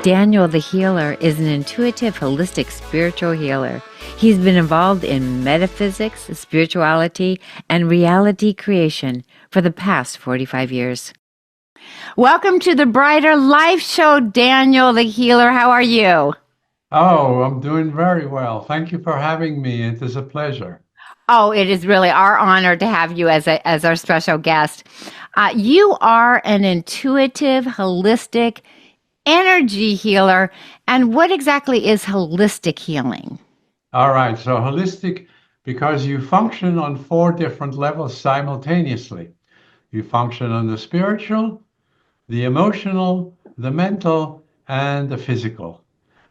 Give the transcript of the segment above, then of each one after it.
Daniel the Healer is an intuitive, holistic spiritual healer. He's been involved in metaphysics, spirituality, and reality creation for the past 45 years. Welcome to the Brighter Life Show, Daniel the Healer. How are you? Oh, I'm doing very well. Thank you for having me. It is a pleasure. Oh, it is really our honor to have you as our special guest. You are an intuitive, holistic energy healer. And what exactly is holistic healing? All right. So holistic, because you function on four different levels simultaneously. You function on the spiritual, the emotional, the mental, and the physical.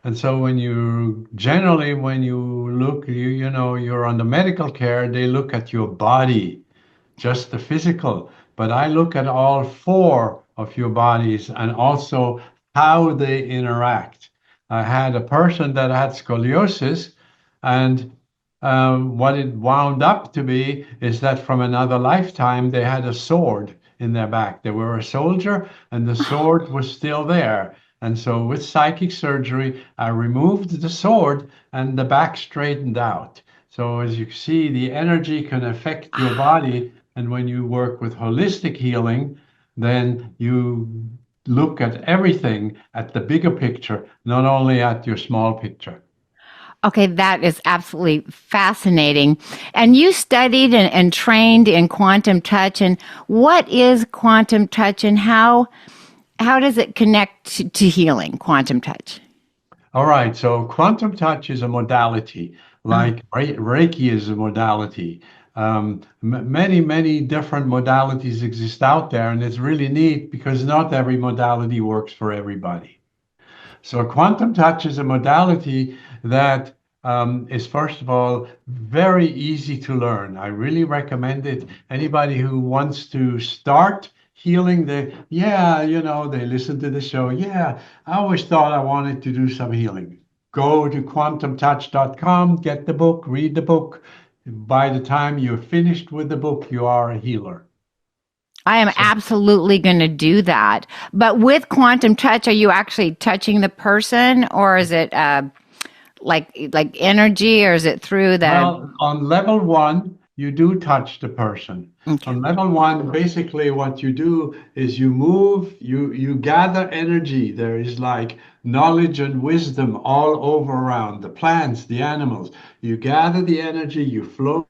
And so when you look, you're on the medical care, they look at your body, just the physical. But I look at all four of your bodies and also how they interact. I had a person that had scoliosis, and what it wound up to be is that from another lifetime, they had a sword in their back. They were a soldier, and the sword was still there. And so, with psychic surgery, I removed the sword, and the back straightened out. So, as you see, the energy can affect your body. And when you work with holistic healing, then you look at everything at the bigger picture, not only at your small picture. Okay, that is absolutely fascinating. And you studied and trained in quantum touch. And what is quantum touch, and how does it connect to healing, quantum touch? All right, so quantum touch is a modality, Uh, like Reiki is a modality. Many different modalities exist out there, and it's really neat because not every modality works for everybody. So quantum touch is a modality that is, first of all, very easy to learn. I really recommend it. Anybody who wants to start healing, they listen to the show. Yeah, I always thought I wanted to do some healing. Go to quantumtouch.com, get the book, read the book. By the time you're finished with the book, you are a healer. I am absolutely going to do that. But with quantum touch, are you actually touching the person, or is it like energy, or is it through the? Well, on level one, you do touch the person. Okay. On level one, basically what you do is you move, you gather energy. There is like knowledge and wisdom all over around the plants, the animals. You gather the energy, you flow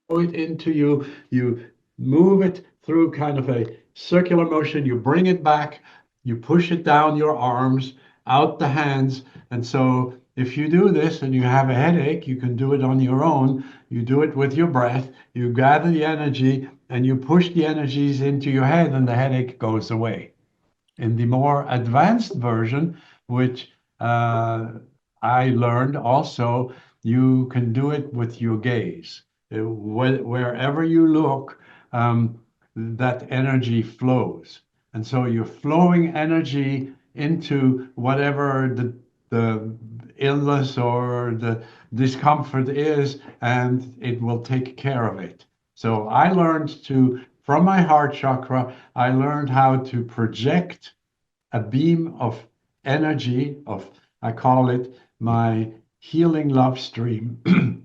it into you, you move it through kind of a circular motion, you bring it back, you push it down your arms, out the hands. And so if you do this and you have a headache, you can do it on your own. You do it with your breath, you gather the energy and you push the energies into your head, and the headache goes away. In the more advanced version, which I learned also, you can do it with your gaze. Wherever you look, that energy flows. And so you're flowing energy into whatever the illness or the discomfort is, and it will take care of it. So I learned from my heart chakra, I learned how to project a beam of energy I call it my healing love stream.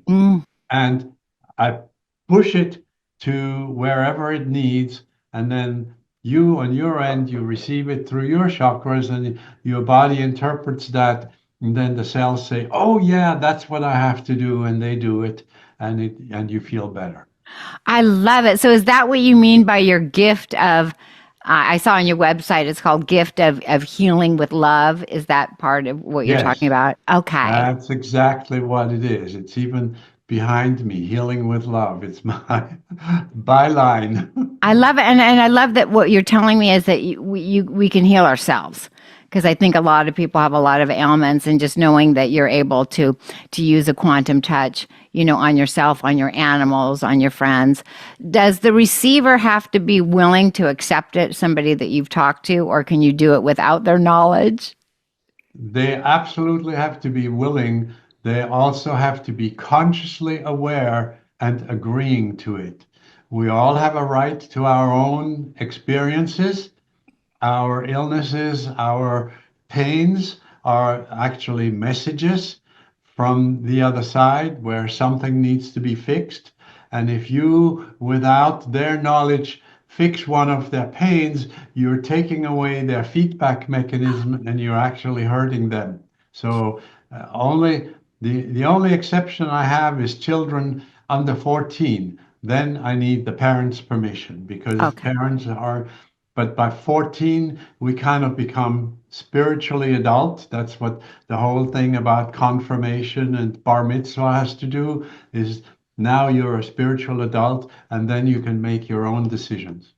Mm. And I push it to wherever it needs. And then you on your end, you receive it through your chakras, and your body interprets that. And then the cells say, oh yeah, that's what I have to do. And they do it, and you feel better. I love it. So is that what you mean by your gift of? I saw on your website it's called Gift of Healing with Love. Is that part of what you're talking Yes. about? Okay. That's exactly what it is. It's even behind me, Healing with Love. It's my byline. I love it, and I love that what you're telling me is that we can heal ourselves, because I think a lot of people have a lot of ailments, and just knowing that you're able to use a quantum touch, on yourself, on your animals, on your friends. Does the receiver have to be willing to accept it? Somebody that you've talked to, or can you do it without their knowledge? They absolutely have to be willing. They also have to be consciously aware and agreeing to it. We all have a right to our own experiences, our illnesses, our pains. are actually messages from the other side where something needs to be fixed. And if you, without their knowledge, fix one of their pains, you're taking away their feedback mechanism and you're actually hurting them. So only the only exception I have is children under 14. Then I need the parents' permission because Okay. parents are, but by 14, we kind of become spiritually adult. That's what the whole thing about confirmation and bar mitzvah has to do, is now you're a spiritual adult and then you can make your own decisions.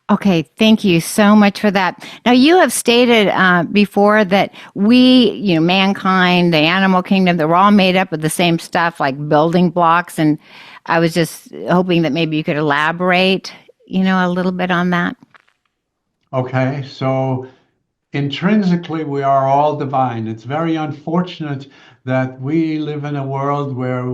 Okay, thank you so much for that. Now, you have stated before that we, mankind, the animal kingdom, that we're all made up of the same stuff, like building blocks. And I was just hoping that maybe you could elaborate, a little bit on that. Okay, so intrinsically, we are all divine. It's very unfortunate that we live in a world where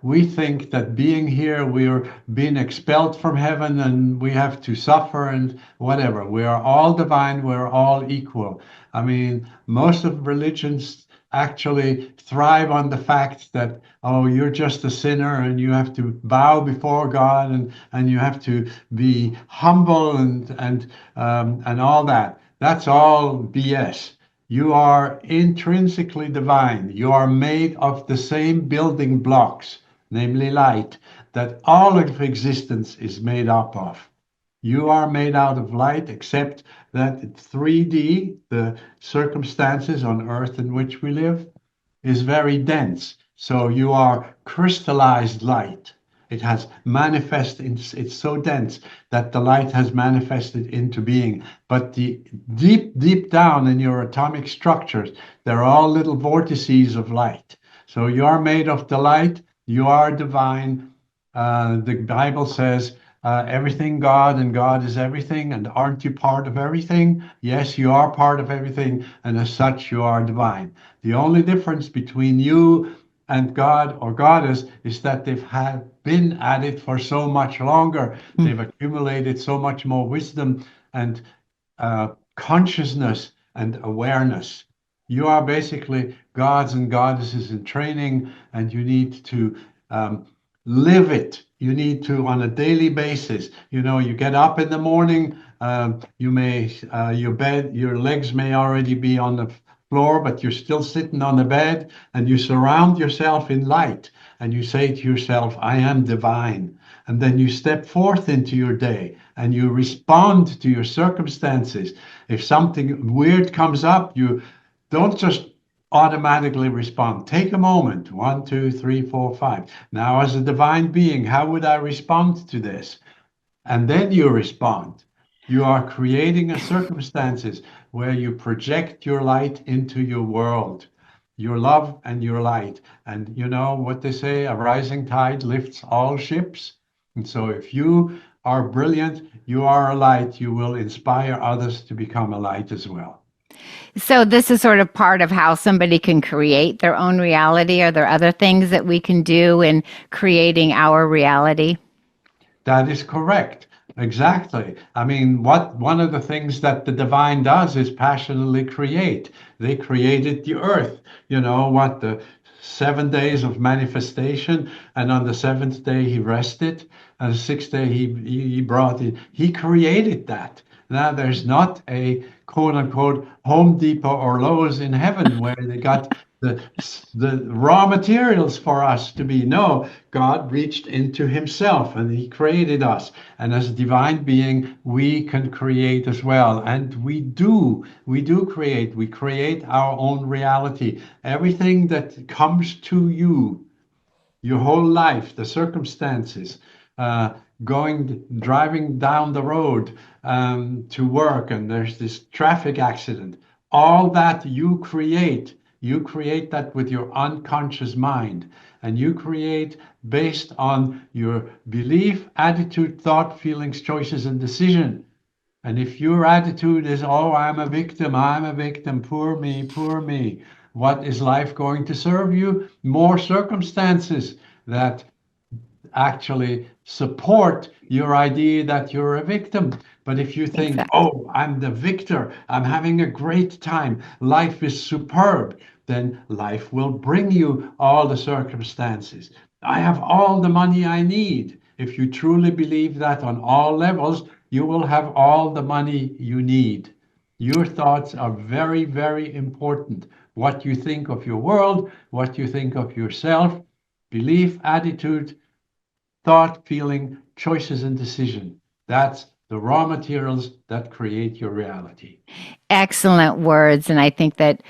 we think that being here, we are being expelled from heaven and we have to suffer and whatever. We are all divine, we're all equal. I mean, most of religions actually thrive on the fact that, oh, you're just a sinner and you have to bow before God and you have to be humble and all that. That's all BS. You are intrinsically divine. You are made of the same building blocks, namely light, that all of existence is made up of. You are made out of light, except that 3D, the circumstances on Earth in which we live, is very dense. So you are crystallized light. It has manifested, it's so dense that the light has manifested into being. But the deep, deep down in your atomic structures, they're all little vortices of light. So you are made of the light, you are divine. The Bible says, everything God and God is everything. And aren't you part of everything? Yes, you are part of everything. And as such, you are divine. The only difference between you and God or Goddess is that they've been at it for so much longer. They've accumulated so much more wisdom and consciousness and awareness. You are basically gods and goddesses in training, and you need to live it. You need to, on a daily basis. You get up in the morning. You may your legs may already be on the floor, but you're still sitting on the bed, and you surround yourself in light, and you say to yourself, "I am divine." And then you step forth into your day and you respond to your circumstances. If something weird comes up, you don't just automatically respond. Take a moment. One, two, three, four, five. Now, as a divine being, how would I respond to this? And then you respond. You are creating a circumstances where you project your light into your world, your love and your light. And you know what they say, a rising tide lifts all ships. And so if you are brilliant, you are a light, you will inspire others to become a light as well. So this is sort of part of how somebody can create their own reality. Are there other things that we can do in creating our reality? That is correct. Exactly. I mean, one of the things that the divine does is passionately create. They created the earth, the 7 days of manifestation, and on the seventh day he rested, and the sixth day he brought it. He created that. Now there's not a quote unquote Home Depot or Lowe's in heaven where they got the the raw materials for us to be. No, God reached into himself and he created us. And as a divine being, we can create as well. And we do create. We create our own reality. Everything that comes to you, your whole life, the circumstances, uh, driving down the road to work, and there's this traffic accident. All that you create. You create that with your unconscious mind, and you create based on your belief, attitude, thought, feelings, choices, and decision. And if your attitude is, oh, I'm a victim, poor me, what is life going to serve you? More circumstances that actually support your idea that you're a victim. But if you think, Exactly. oh, I'm the victor, I'm having a great time, life is superb, then life will bring you all the circumstances. I have all the money I need. If you truly believe that on all levels, you will have all the money you need. Your thoughts are very, very important. What you think of your world, what you think of yourself, belief, attitude, thought, feeling, choices, and decision. That's the raw materials that create your reality. Excellent words, and I think that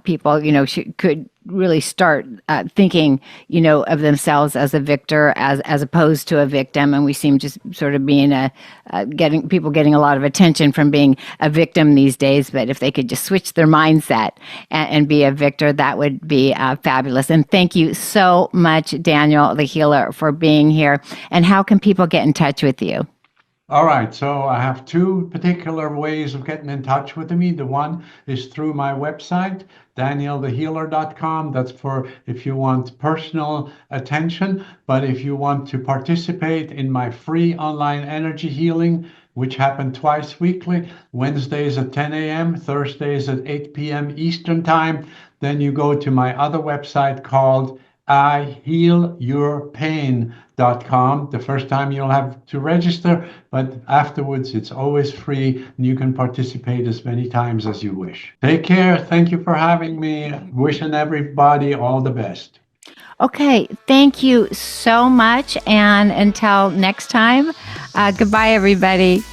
people, could really start thinking, of themselves as a victor, as opposed to a victim. And we seem just sort of being getting a lot of attention from being a victim these days. But if they could just switch their mindset and be a victor, that would be fabulous. And thank you so much, Daniel, the healer, for being here. And how can people get in touch with you? All right, so I have two particular ways of getting in touch with me. The one is through my website, danielthehealer.com. That's for if you want personal attention. But if you want to participate in my free online energy healing, which happen twice weekly, Wednesdays at 10 a.m., Thursdays at 8 p.m. Eastern Time, then you go to my other website called ihealyourpain.com. The first time you'll have to register, but afterwards it's always free and you can participate as many times as you wish. Take care. Thank you for having me. Wishing everybody all the best. Okay, thank you so much. And until next time, goodbye, everybody.